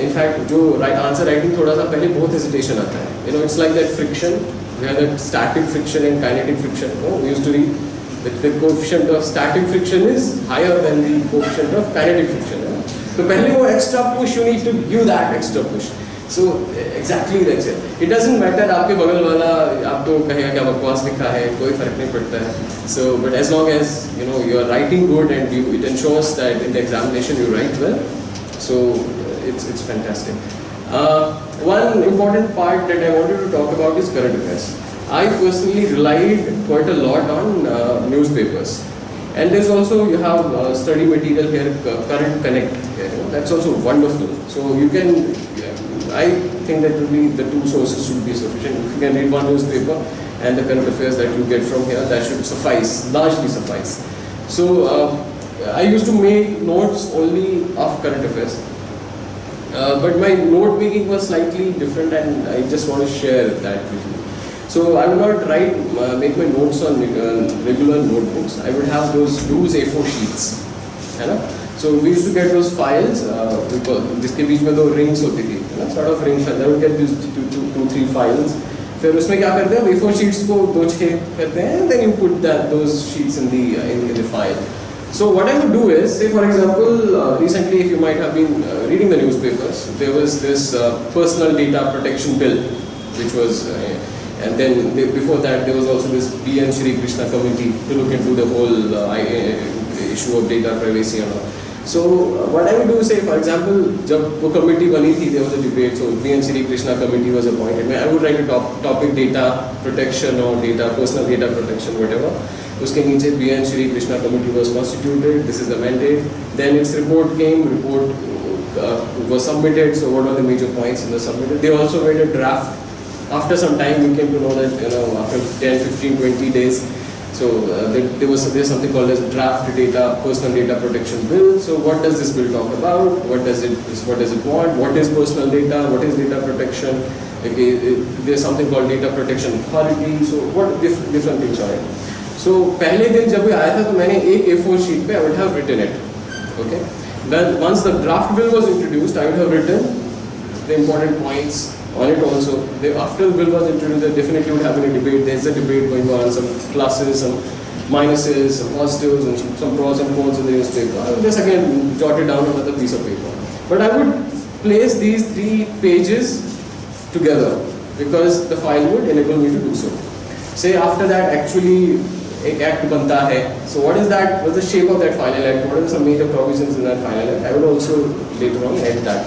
In fact जो answer writing थोड़ा सा पहले बहुत हेजिटेशन आता है, you know, it's like that friction, we have that static friction and kinetic friction. We used to read the coefficient of static friction is higher than the coefficient of kinetic friction. तो पहले वो extra push, you need to give that extra push. So exactly that's it. It doesn't matter आपके बगल वाला आपको कहेगा क्या बकवास लिखा है, कोई फर्क नहीं पड़ता है. So but as long as you know you are writing good and it ensures that in the examination you write well. So it's fantastic. One important part that I wanted to talk about is current affairs. I personally relied quite a lot on newspapers, and there's also you have study material here, Current Connect here, you know, that's also wonderful. So you can, I think that will be the two sources should be sufficient. If you can read one newspaper and the current affairs that you get from here, that should suffice, largely suffice. So I used to make notes only of current affairs, but my note making was slightly different, and I just want to share that with you. So I would not make my notes on regular notebooks. I would have those loose A4 sheets, है ना? So we used to get those files, जिसके बीच में दो rings होती थी, है ना? Sort of ring files. I would get these two, three files. फिर उसमें क्या करते हैं? A4 sheets को दो छः करते हैं, and then you put those sheets in the file. So what I would do is, say for example, recently if you might have been reading the newspapers, there was this personal data protection bill, which was. And then before that there was also this B.N. Shri Krishna committee to look into the whole issue of data privacy and all. So what I would do, say for example, जब वो committee बनी थी, there was a debate. So B.N. Shri Krishna committee was appointed. I would write a topic data protection or personal data protection, whatever. उसके नीचे B.N. Shri Krishna committee was constituted. This is the mandate. Then its report came. Was submitted. So what are the major points in the submitted? They also made a draft. After some time, we came to know that after 10, 15, 20 days, so there's something called as draft personal data protection bill. So what does this bill talk about? What does it want? What is personal data? What is data protection? Okay, there's something called data protection authority. So what different things are it? So पहले दिन जब ये आया था तो मैंने एक A4 sheet पे I would have written it. Okay. Then once the draft bill was introduced, I would have written the important points on it also. After the bill was introduced, there definitely would have been a debate. There's a debate going on, some pluses, some minuses, some positives, and some pros and cons in the newspaper. I would just again jot it down on another piece of paper. But I would place these 3 pages together because the file would enable me to do so. Say after that, actually, एक act बनता है. So what is that? What's the shape of that final act? What are some major provisions in that final act? I would also later on add that